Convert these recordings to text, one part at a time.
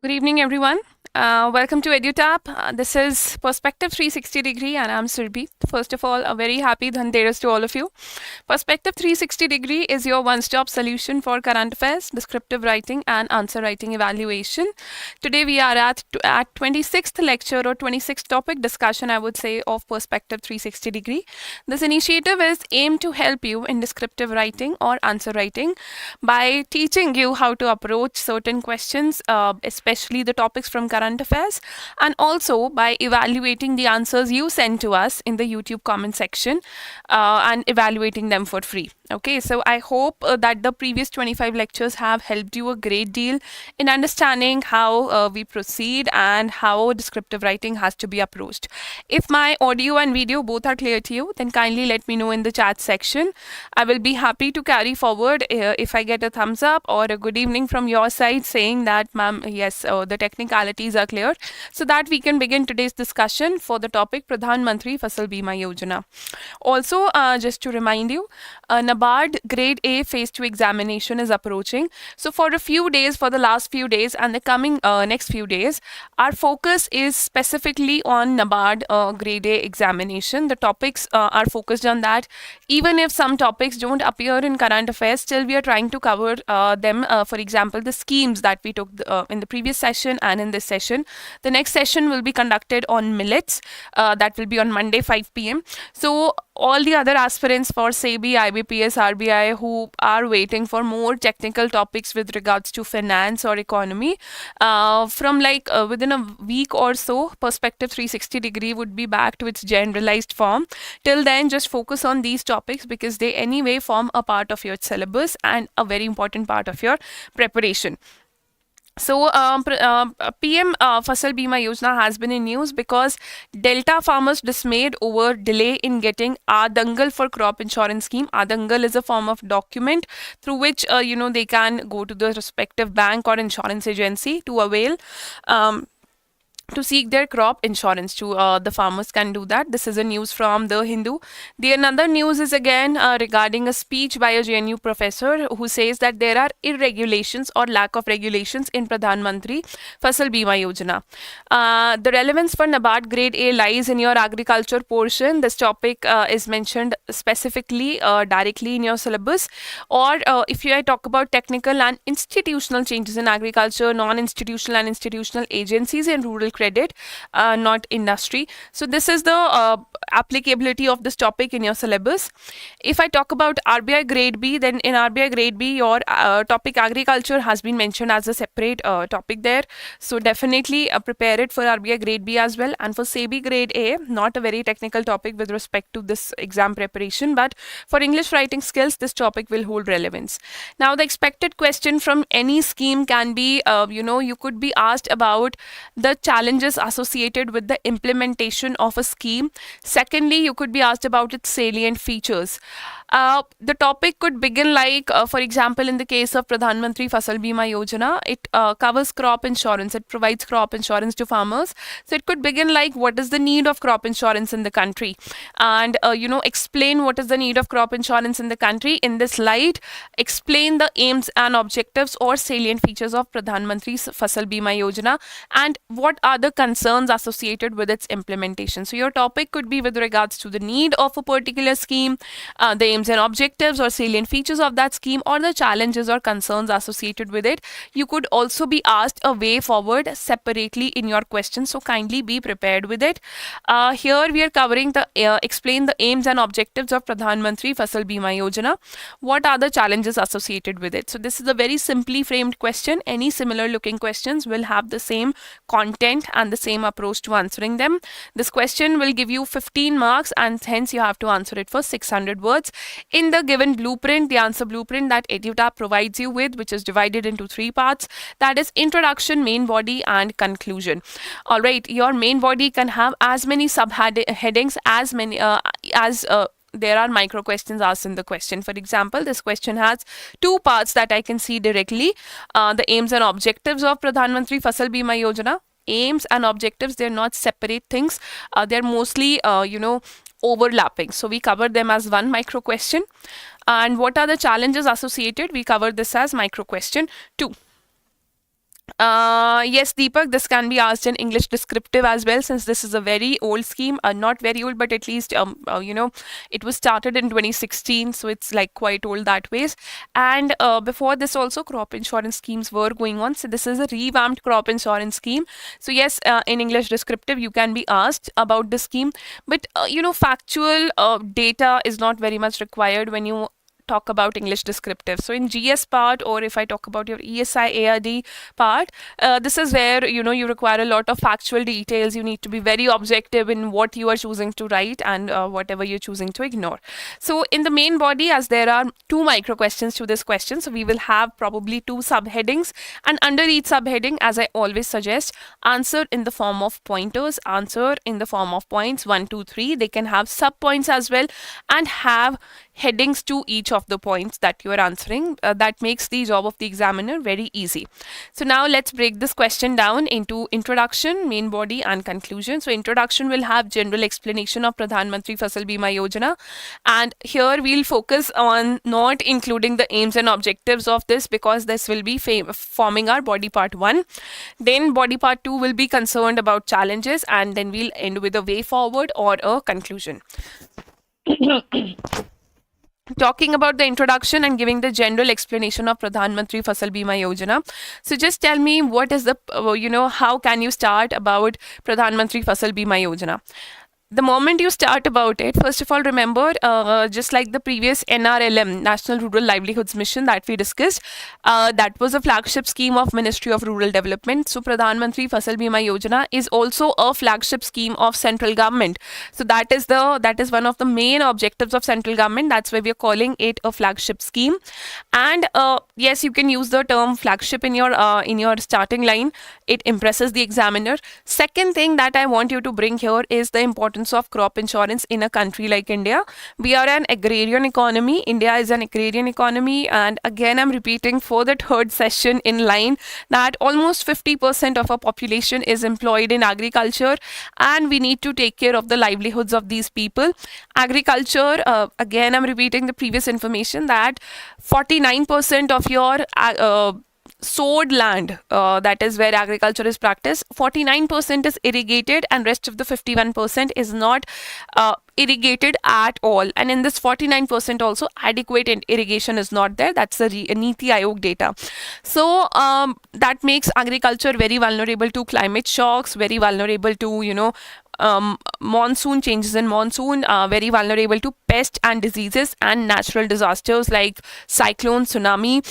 Good evening, everyone. Welcome to EduTap. This is Perspective 360 Degree, and I'm Surbhi. First of all, a very happy Dhanteras to all of you. Perspective 360 Degree is your one-stop solution for current affairs, descriptive writing, and answer writing evaluation. Today, we are at 26th lecture or 26th topic discussion, I would say, of Perspective 360 Degree. This initiative is aimed to help you in descriptive writing or answer writing by teaching you how to approach certain questions, especially the topics from current affairs, and also by evaluating the answers you send to us in the YouTube comment section and evaluating them for free. Okay, so I hope that the previous 25 lectures have helped you a great deal in understanding how we proceed and how descriptive writing has to be approached. If my audio and video both are clear to you, then kindly let me know in the chat section. I will be happy to carry forward if I get a thumbs up or a good evening from your side saying that, ma'am, yes, the technicalities are clear, so that we can begin today's discussion for the topic Pradhan Mantri Fasal Bima Yojana. Also, just to remind you, NABARD Grade A Phase 2 examination is approaching. So for the last few days and the coming next few days, our focus is specifically on NABARD Grade A examination. The topics are focused on that. Even if some topics don't appear in current affairs, still we are trying to cover them. For example, the schemes that we took in the previous session and in this session. The next session will be conducted on millets. That will be on Monday 5 p.m. So all the other aspirants for SEBI, IBPS, RBI who are waiting for more technical topics with regards to finance or economy, from within a week or so, Perspective 360 Degree would be back to its generalized form. Till then, just focus on these topics because they anyway form a part of your syllabus and a very important part of your preparation. So, PM Fasal Bima Yojana has been in news because Delta farmers dismayed over delay in getting Adangal for crop insurance scheme. Adangal is a form of document through which they can go to the respective bank or insurance agency to avail. To seek their crop insurance. The farmers can do that. This is a news from the Hindu. The another news is again regarding a speech by a JNU professor who says that there are irregulations or lack of regulations in Pradhan Mantri Fasal Bima Yojana. The relevance for NABARD Grade A lies in your agriculture portion. This topic is mentioned specifically directly in your syllabus. Or if I talk about technical and institutional changes in agriculture, non-institutional and institutional agencies in rural credit, not industry. So this is the applicability of this topic in your syllabus. If I talk about RBI Grade B, then in RBI Grade B, your topic agriculture has been mentioned as a separate topic there. So definitely prepare it for RBI Grade B as well. And for SEBI Grade A, not a very technical topic with respect to this exam preparation, but for English writing skills, this topic will hold relevance. Now, the expected question from any scheme can be, you could be asked about the challenges associated with the implementation of a scheme. Secondly, you could be asked about its salient features. The topic could begin for example, in the case of Pradhan Mantri Fasal Bima Yojana, it covers crop insurance. It provides crop insurance to farmers. So it could begin what is the need of crop insurance in the country? And, explain what is the need of crop insurance in the country. In this light, explain the aims and objectives or salient features of Pradhan Mantri Fasal Bima Yojana and what are the concerns associated with its implementation. So your topic could be with regards to the need of a particular scheme, the aims and objectives or salient features of that scheme, or the challenges or concerns associated with it. You could also be asked a way forward separately in your question, so kindly be prepared with it. Here we are covering explain the aims and objectives of Pradhan Mantri Fasal Bima Yojana. What are the challenges associated with it? So this is a very simply framed question. Any similar looking questions will have the same content and the same approach to answering them. This question will give you 15 marks and hence you have to answer it for 600 words. In the given blueprint, the answer blueprint that EduTap provides you with, which is divided into 3 parts, that is introduction, main body and conclusion. Alright, your main body can have as many subheadings as there are micro questions asked in the question. For example, this question has 2 parts that I can see directly. The aims and objectives of Pradhan Mantri Fasal Bima Yojana. Aims and objectives, they're not separate things. They're mostly, overlapping. So we cover them as one micro question. And what are the challenges associated? We cover this as micro question 2. Yes, Deepak, this can be asked in English descriptive as well, since this is a very old scheme. Not very old, but at least, it was started in 2016, so it's like quite old that ways. And before this, also crop insurance schemes were going on. So this is a revamped crop insurance scheme. So yes, in English descriptive, you can be asked about the scheme, but factual data is not very much required when you talk about English descriptive. So in GS part, or if I talk about your ESI ARD part, this is where you require a lot of factual details. You need to be very objective in what you are choosing to write and whatever you're choosing to ignore. So in the main body, as there are two micro questions to this question, so we will have probably two subheadings, and under each subheading, as I always suggest, answer in the form of pointers, answer in the form of points 1, 2, 3. They can have sub points as well and have headings to each of the points that you are answering. That makes the job of the examiner very easy. So now let's break this question down into introduction, main body, and conclusion. So introduction will have general explanation of Pradhan Mantri Fasal Bima Yojana, and here we'll focus on not including the aims and objectives of this, because this will be forming our body part 1. Then body part 2 will be concerned about challenges, and then we'll end with a way forward or a conclusion. Talking about the introduction and giving the general explanation of Pradhan Mantri Fasal Bima Yojana. So just tell me, what is the, how can you start about Pradhan Mantri Fasal Bima Yojana? The moment you start about it, first of all, remember, just like the previous NRLM, National Rural Livelihoods Mission that we discussed, that was a flagship scheme of Ministry of Rural Development. So Pradhan Mantri Fasal Bima Yojana is also a flagship scheme of central government. So that is one of the main objectives of central government. That's why we are calling it a flagship scheme. And yes, you can use the term flagship in your starting line. It impresses the examiner. Second thing that I want you to bring here is the importance of crop insurance in a country like India. We are an agrarian economy. India is an agrarian economy, and again I'm repeating for the third session in line that almost 50% of our population is employed in agriculture, and we need to take care of the livelihoods of these people. Agriculture, again I'm repeating the previous information that 49% of your sowed land, that is where agriculture is practiced, 49% is irrigated, and rest of the 51% is not irrigated at all. And in this 49% also, adequate irrigation is not there. That's the Niti Aayog data. So that makes agriculture very vulnerable to climate shocks, very vulnerable to monsoon changes in monsoon, very vulnerable to pests and diseases and natural disasters like cyclones, tsunami,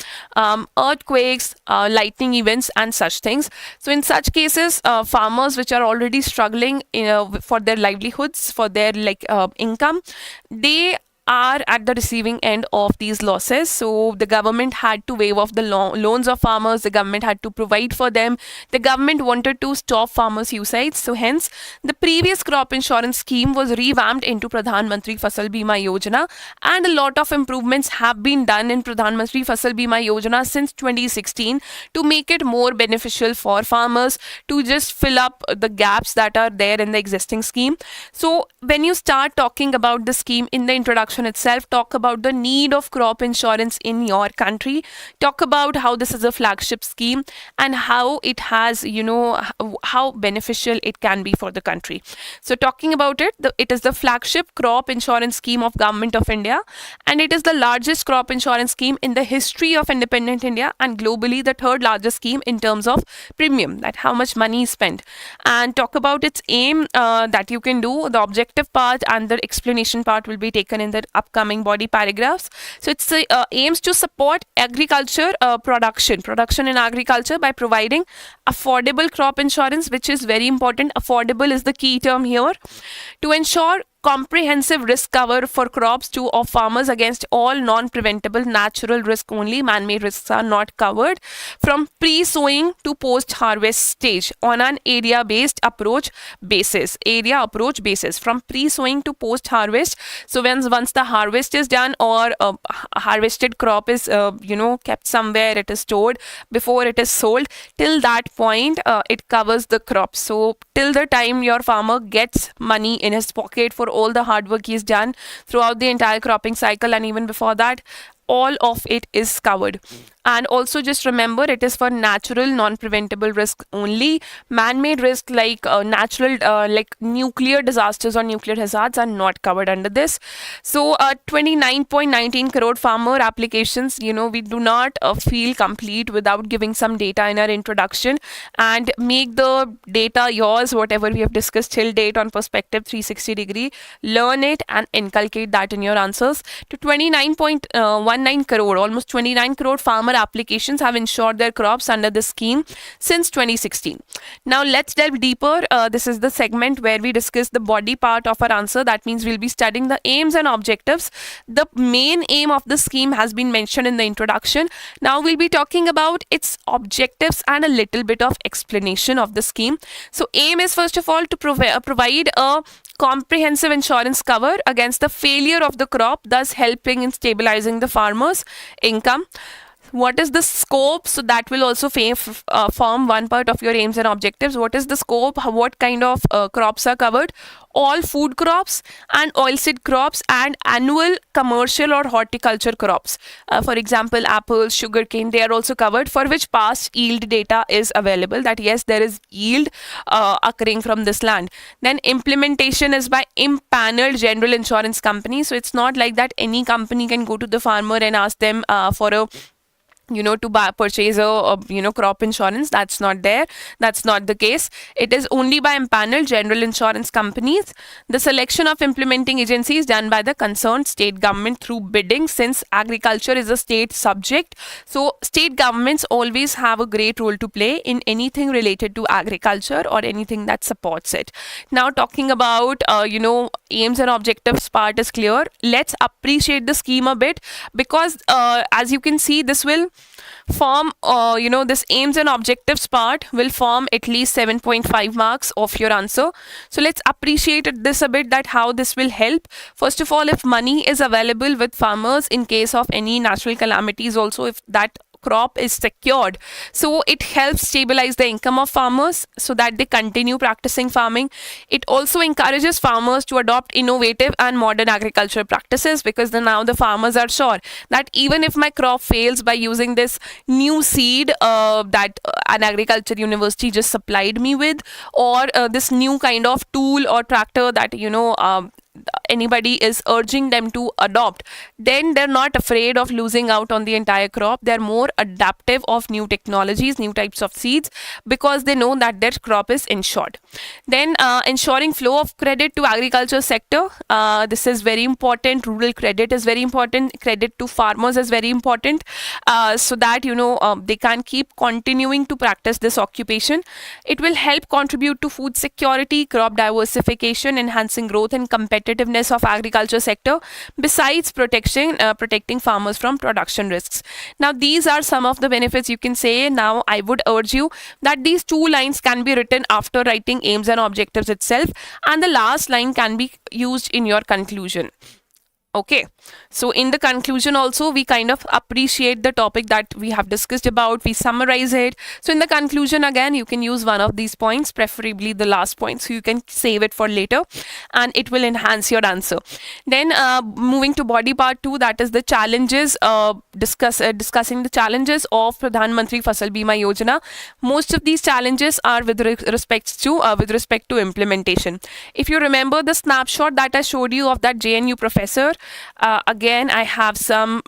earthquakes, lightning events, and such things. So in such cases, farmers which are already struggling for their livelihoods, for their income, they are at the receiving end of these losses. So the government had to waive off the loans of farmers. The government had to provide for them. The government wanted to stop farmer suicides. So hence, the previous crop insurance scheme was revamped into Pradhan Mantri Fasal Bima Yojana, and a lot of improvements have been done in Pradhan Mantri Fasal Bima Yojana since 2016 to make it more beneficial for farmers, to just fill up the gaps that are there in the existing scheme. So when you start talking about the scheme in the introduction itself, talk about the need of crop insurance in your country, talk about how this is a flagship scheme and how it has, how beneficial it can be for the country. So talking about it, it is the flagship crop insurance scheme of Government of India, and it is the largest crop insurance scheme in the history of independent India, and globally the third largest scheme in terms of premium, that how much money is spent. And talk about its aim, that you can do. The objective part and the explanation part will be taken in the upcoming body paragraphs. So it's aims to support agriculture production in agriculture by providing affordable crop insurance, which is very important. Affordable is the key term here. To ensure comprehensive risk cover for crops of farmers against all non-preventable natural risk only. Man-made risks are not covered. From pre-sowing to post-harvest stage on an area-based approach basis. From pre-sowing to post-harvest. So once the harvest is done, or a harvested crop is kept somewhere, it is stored before it is sold, till that point it covers the crop. So till the time your farmer gets money in his pocket for all the hard work he's done throughout the entire cropping cycle, and even before that, all of it is covered. And also just remember, it is for natural non-preventable risk only. Man-made risk like natural like nuclear disasters or nuclear hazards are not covered under this. So 29.19 crore farmer applications, we do not feel complete without giving some data in our introduction, and make the data yours, whatever we have discussed till date on perspective 360 degree. Learn it and inculcate that in your answers. To 29.19 crore, almost 29 crore farmer applications have insured their crops under the scheme since 2016. Now let's delve deeper. This is the segment where we discuss the body part of our answer. That means we'll be studying the aims and objectives. The main aim of the scheme has been mentioned in the introduction. Now we'll be talking about its objectives and a little bit of explanation of the scheme. So aim is first of all to provide a comprehensive insurance cover against the failure of the crop, thus helping in stabilizing the farmer's income. What is the scope? So that will also form one part of your aims and objectives. What is the scope? What kind of crops are covered? All food crops and oilseed crops and annual commercial or horticulture crops. For example, apples, sugarcane, they are also covered, for which past yield data is available, that yes, there is yield occurring from this land. Then implementation is by impaneled general insurance company. So it's not like that any company can go to the farmer and ask them for a to purchase a crop insurance. That's not there. That's not the case. It is only by empaneled general insurance companies. The selection of implementing agencies done by the concerned state government through bidding, since agriculture is a state subject. So state governments always have a great role to play in anything related to agriculture or anything that supports it. Now talking about aims and objectives part is clear. Let's appreciate the scheme a bit, because as you can see, this will form this aims and objectives part will form at least 7.5 marks of your answer. So let's appreciate this a bit, that how this will help. First of all, if money is available with farmers in case of any natural calamities, also if that crop is secured, so it helps stabilize the income of farmers so that they continue practicing farming. It also encourages farmers to adopt innovative and modern agriculture practices, because now the farmers are sure that even if my crop fails by using this new seed that an agriculture university just supplied me with, or this new kind of tool or tractor that anybody is urging them to adopt, then they're not afraid of losing out on the entire crop. They're more adaptive of new technologies, new types of seeds, because they know that their crop is insured. Then ensuring flow of credit to agriculture sector. This is very important. Rural credit is very important. Credit to farmers is very important, so that they can keep continuing to practice this occupation. It will help contribute to food security, crop diversification, enhancing growth and competitiveness of agriculture sector, besides protecting farmers from production risks. Now these are some of the benefits you can say. Now I would urge you that these two lines can be written after writing aims and objectives itself, and the last line can be used in your conclusion. Okay, so in the conclusion also, we kind of appreciate the topic that we have discussed about, we summarize it. So in the conclusion, again, you can use one of these points, preferably the last point, so you can save it for later and it will enhance your answer. Then moving to body part 2, that is the challenges, discussing the challenges of Pradhan Mantri Fasal Bima Yojana. Most of these challenges are with respect to implementation. If you remember the snapshot that I showed you of that JNU professor, again, I have some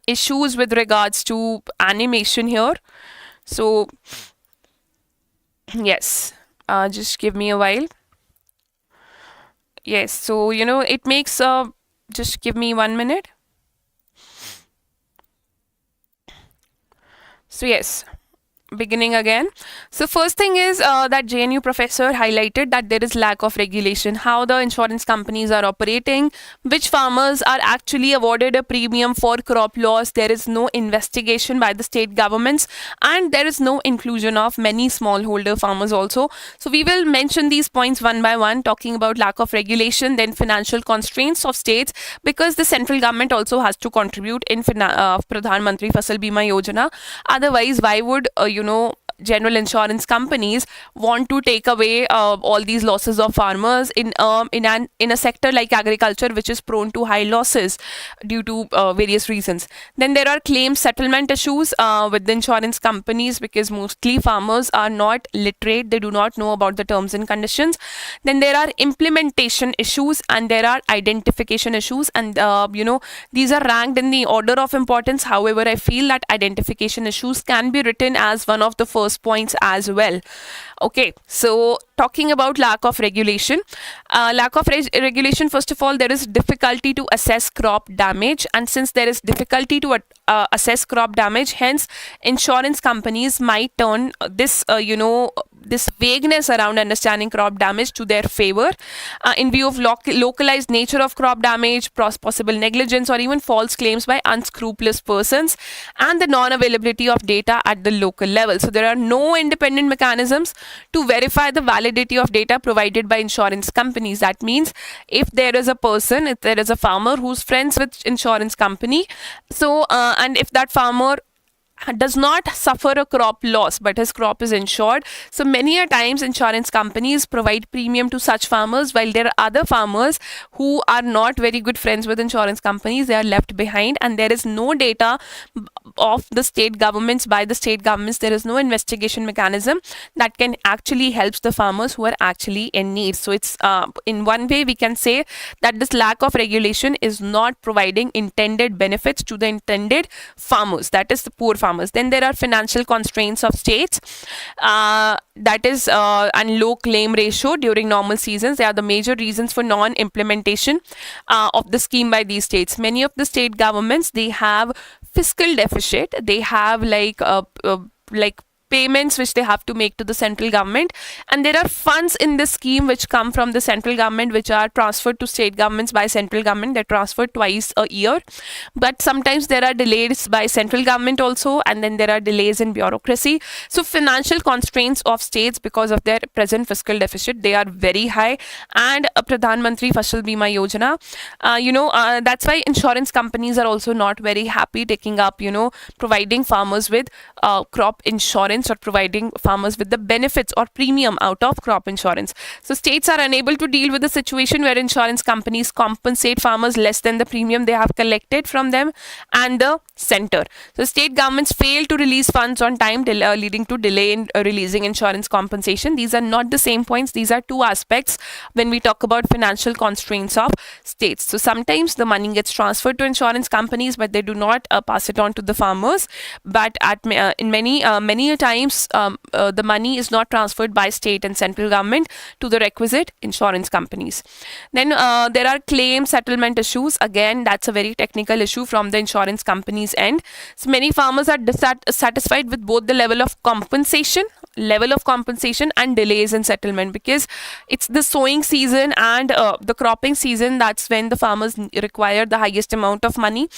issues with regards to animation here. So, yes, just give me a while. Yes, so, it makes, just give me 1 minute. So, yes. Beginning again. So first thing is that JNU professor highlighted that there is lack of regulation, how the insurance companies are operating, which farmers are actually awarded a premium for crop loss. There is no investigation by the state governments, and there is no inclusion of many smallholder farmers also. So we will mention these points one by one, talking about lack of regulation, then financial constraints of states, because the central government also has to contribute in Pradhan Mantri Fasal Bima Yojana. Otherwise, why would general insurance companies want to take away all these losses of farmers in a sector like agriculture, which is prone to high losses due to various reasons. Then there are claim settlement issues with the insurance companies, because mostly farmers are not literate, they do not know about the terms and conditions. Then there are implementation issues and there are identification issues, and these are ranked in the order of importance. However, I feel that identification issues can be written as one of the first points as well. Okay, so talking about lack of regulation. Regulation, first of all, there is difficulty to assess crop damage, and since there is difficulty to assess crop damage, hence insurance companies might turn this vagueness around understanding crop damage to their favor in view of localized nature of crop damage, possible negligence, or even false claims by unscrupulous persons, and the non-availability of data at the local level. So there are no independent mechanisms to verify the validity of data provided by insurance companies. That means if there is a farmer who's friends with insurance company, and if that farmer does not suffer a crop loss but his crop is insured, so many a times insurance companies provide premium to such farmers, while there are other farmers who are not very good friends with insurance companies, they are left behind, and there is no data of the state governments, by the state governments. There is no investigation mechanism that can actually help the farmers who are actually in need. So it's in one way we can say that this lack of regulation is not providing intended benefits to the intended farmers, that is the poor farmers. Then there are financial constraints of states, and low claim ratio during normal seasons. They are the major reasons for non-implementation of the scheme by these states. Many of the state governments, they have fiscal deficit. They have like payments which they have to make to the central government, and there are funds in this scheme which come from the central government, which are transferred to state governments by central government. They're transferred twice a year, but sometimes there are delays by central government also, and then there are delays in bureaucracy. So financial constraints of states, because of their present fiscal deficit, they are very high. And Pradhan Mantri Fasal Bima Yojana, that's why insurance companies are also not very happy taking up providing farmers with crop insurance, or providing farmers with the benefits or premium out of crop insurance. So states are unable to deal with the situation where insurance companies compensate farmers less than the premium they have collected from them and the center. So state governments fail to release funds on time, leading to delay in releasing insurance compensation. These are not the same points. These are two aspects when we talk about financial constraints of states. So sometimes the money gets transferred to insurance companies, but they do not pass it on to the farmers. But in many times the money is not transferred by state and central government to the requisite insurance companies. Then there are claim settlement issues. Again, that's a very technical issue from the insurance companies end. So many farmers are dissatisfied with both the level of compensation and delays in settlement, because it's the sowing season and the cropping season. That's when the farmers require the highest amount of money.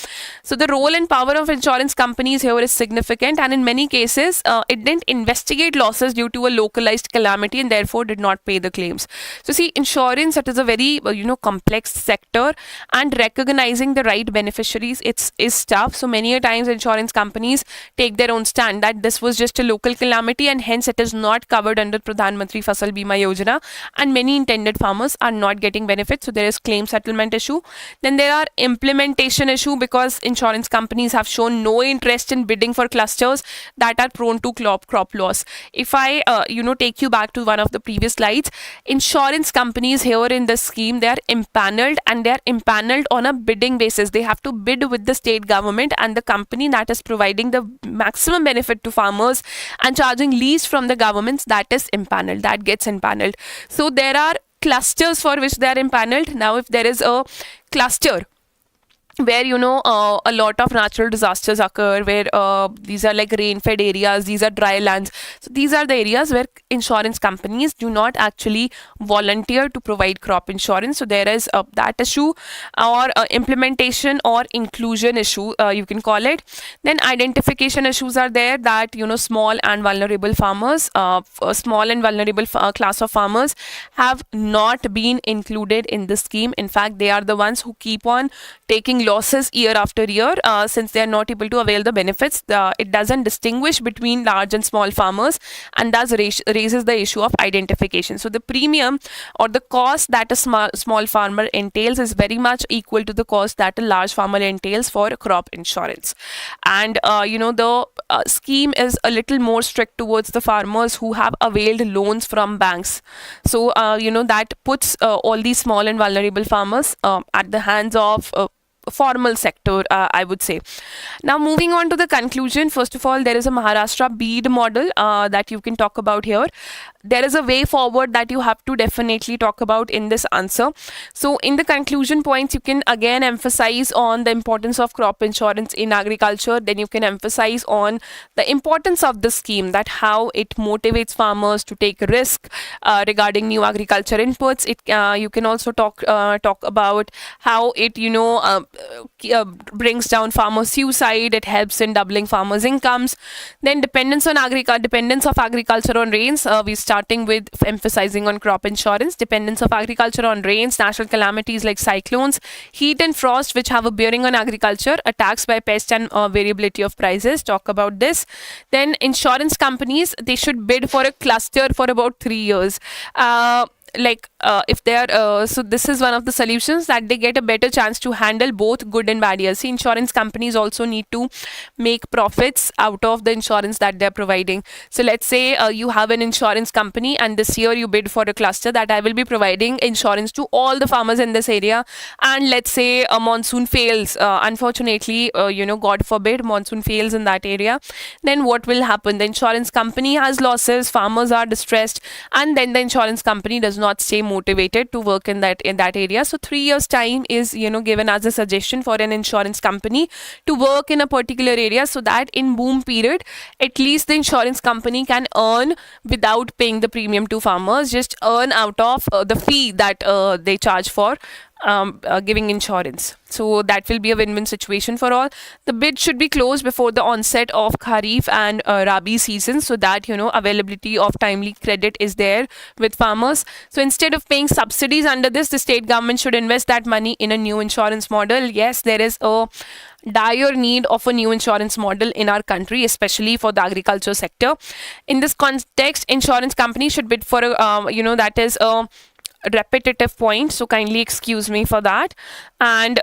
So the role and power of insurance companies here is significant, and in many cases it didn't investigate losses due to a localized calamity and therefore did not pay the claims. So see, insurance, it is a very complex sector, and recognizing the right beneficiaries is tough. So many a times insurance companies take their own stand that this was just a local calamity and hence it is not covered under Pradhan Mantri Fasal Bima Yojana, and many intended farmers are not getting benefits. So there is claim settlement issue. Then there are implementation issue, because insurance companies have shown no interest in bidding for clusters that are prone to crop loss. If I take you back to one of the previous slides, insurance companies here in this scheme, they are impaneled, and they are impaneled on a bidding basis. They have to bid with the state government, and the company that is providing the maximum benefit to farmers and charging least from the governments, that is impaneled, that gets impaneled. So there are clusters for which they are impaneled. Now if there is a cluster where a lot of natural disasters occur, where these are like rain-fed areas, these are dry lands. So these are the areas where insurance companies do not actually volunteer to provide crop insurance. So there is that issue, or implementation or inclusion issue, you can call it. Then identification issues are there, that small and vulnerable farmers, a small and vulnerable class of farmers have not been included in the scheme. In fact, they are the ones who keep on taking losses year after year since they are not able to avail the benefits. It doesn't distinguish between large and small farmers, and thus raises the issue of identification. So the premium or the cost that a small farmer entails is very much equal to the cost that a large farmer entails for crop insurance. And the scheme is a little more strict towards the farmers who have availed loans from banks. So that puts all these small and vulnerable farmers at the hands of formal sector, I would say. Now moving on to the conclusion, first of all, there is a Maharashtra bead model that you can talk about here. There is a way forward that you have to definitely talk about in this answer. So in the conclusion points, you can again emphasize on the importance of crop insurance in agriculture. Then you can emphasize on the importance of the scheme, that how it motivates farmers to take risk regarding new agriculture inputs. You can also talk about how it brings down farmer suicide. It helps in doubling farmers' incomes. Then dependence of agriculture on rains. We're starting with emphasizing on crop insurance. Dependence of agriculture on rains, natural calamities like cyclones, heat and frost, which have a bearing on agriculture, attacks by pests, and variability of prices. Talk about this. Then insurance companies, they should bid for a cluster for about 3 years. If they are so this is one of the solutions, that they get a better chance to handle both good and bad years. See, insurance companies also need to make profits out of the insurance that they're providing. So let's say you have an insurance company, and this year you bid for a cluster that I will be providing insurance to all the farmers in this area, and let's say a monsoon fails, unfortunately, God forbid, monsoon fails in that area. Then what will happen? The insurance company has losses, farmers are distressed, and then the insurance company does not stay motivated to work in that area. So 3 years time is given as a suggestion for an insurance company to work in a particular area, so that in boom period at least the insurance company can earn without paying the premium to farmers, just earn out of the fee that they charge for giving insurance. So that will be a win-win situation for all. The bid should be closed before the onset of Kharif and Rabi season, so that availability of timely credit is there with farmers. So instead of paying subsidies under this, the state government should invest that money in a new insurance model. Yes, there is a dire need of a new insurance model in our country, especially for the agriculture sector. In this context, insurance companies should bid for that is a repetitive point, so kindly excuse me for that. And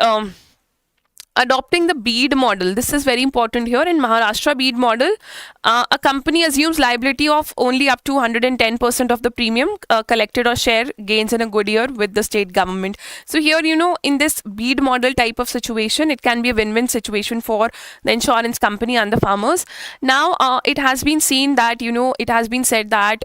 adopting the bead model, this is very important here. In Maharashtra bead model, a company assumes liability of only up to 110% of the premium collected or share gains in a good year with the state government. So here, in this bead model type of situation, it can be a win-win situation for the insurance company and the farmers. Now it has been seen that it has been said that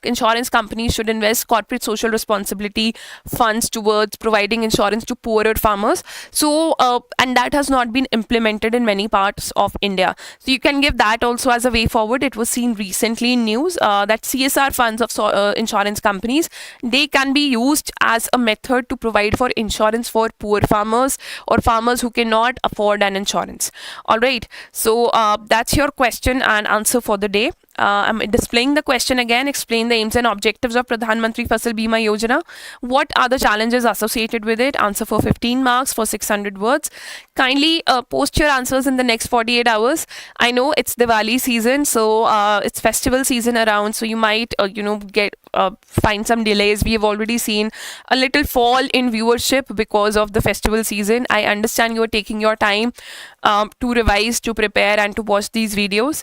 insurance companies should invest corporate social responsibility funds towards providing insurance to poorer farmers. So and that has not been implemented in many parts of India. So you can give that also as a way forward. It was seen recently in news that CSR funds of insurance companies, they can be used as a method to provide for insurance for poor farmers or farmers who cannot afford an insurance. All right. So that's your question and answer for the day. I'm displaying the question again. Explain the aims and objectives of Pradhan Mantri Fasal Bima Yojana. What are the challenges associated with it? Answer for 15 marks for 600 words. Kindly post your answers in the next 48 hours. I know it's Diwali season, so it's festival season around, so you might find some delays. We have already seen a little fall in viewership because of the festival season. I understand you are taking your time to revise, to prepare, and to watch these videos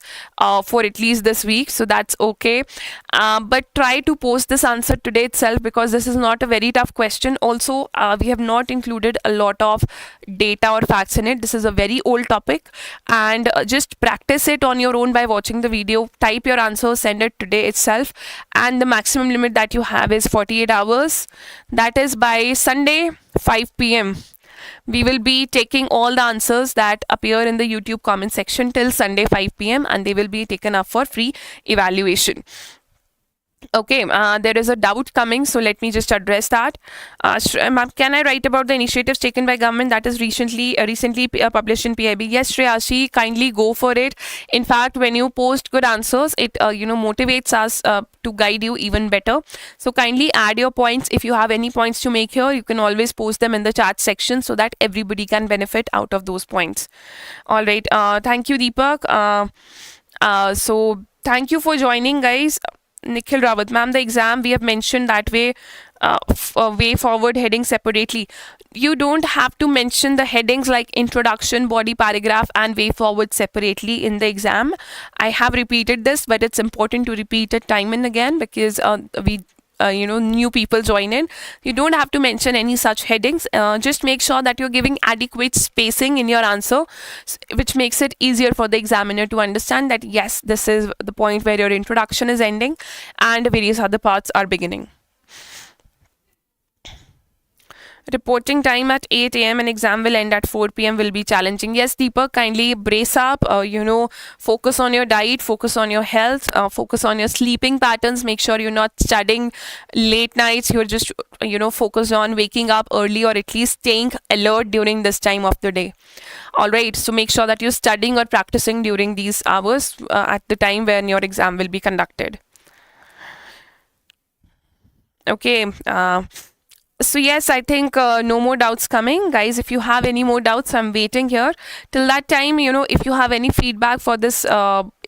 for at least this week, so that's okay. But try to post this answer today itself, because this is not a very tough question. Also, we have not included a lot of data or facts in it. This is a very old topic, and just practice it on your own by watching the video. Type your answer, send it today itself, and the maximum limit that you have is 48 hours. That is by Sunday 5 p.m. We will be taking all the answers that appear in the YouTube comment section till Sunday 5 p.m. and they will be taken up for free evaluation. Okay, there is a doubt coming, so let me just address that. Ma'am, can I write about the initiatives taken by government that is recently published in PIB? Yes, Shreyashi, kindly go for it. In fact, when you post good answers, it motivates us to guide you even better. So kindly add your points. If you have any points to make here, you can always post them in the chat section so that everybody can benefit out of those points. All right. Thank you, Deepak. So thank you for joining, guys. Nikhil Rawat, ma'am, the exam we have mentioned that way, way forward heading separately. You don't have to mention the headings like introduction, body paragraph, and way forward separately in the exam. I have repeated this, but it's important to repeat it time and again because new people join in. You don't have to mention any such headings. Just make sure that you're giving adequate spacing in your answer, which makes it easier for the examiner to understand that yes, this is the point where your introduction is ending and various other parts are beginning. Reporting time at 8 a.m. and exam will end at 4 p.m. will be challenging. Yes, Deepak, kindly brace up, focus on your diet, focus on your health, focus on your sleeping patterns. Make sure you're not studying late nights. You're just, focused on waking up early or at least staying alert during this time of the day. All right, so make sure that you're studying or practicing during these hours at the time when your exam will be conducted. Okay. So yes, I think no more doubts coming. Guys, if you have any more doubts, I'm waiting here. Till that time, if you have any feedback for this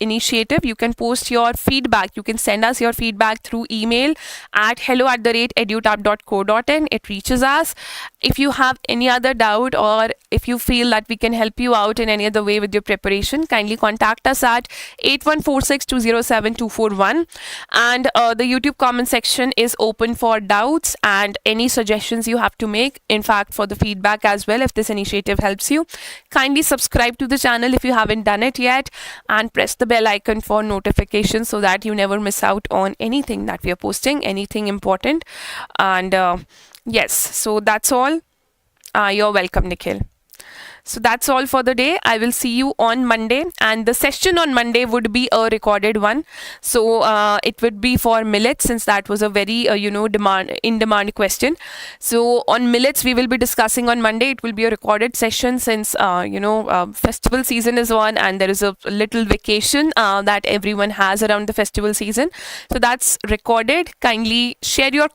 initiative, you can post your feedback. You can send us your feedback through email at hello@edutap.co.in. It reaches us. If you have any other doubt or if you feel that we can help you out in any other way with your preparation, kindly contact us at 8146207241. And the YouTube comment section is open for doubts and any suggestions you have to make. In fact, for the feedback as well, if this initiative helps you, kindly subscribe to the channel if you haven't done it yet and press the bell icon for notifications so that you never miss out on anything that we are posting, anything important. And yes, so that's all. You're welcome, Nikhil. So that's all for the day. I will see you on Monday, and the session on Monday would be a recorded one. So it would be for millets, since that was a very in-demand question. So on millets we will be discussing on Monday. It will be a recorded session since festival season is on and there is a little vacation that everyone has around the festival season. So that's recorded. Kindly share your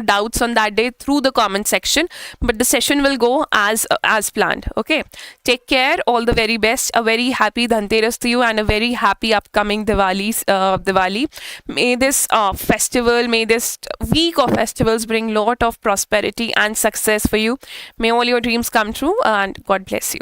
doubts on that day through the comment section. But the session will go as planned. Okay. Take care. All the very best. A very happy Dhanteras to you and a very happy upcoming Diwali. May this festival, may this week of festivals bring lot of prosperity and success for you. May all your dreams come true and God bless you.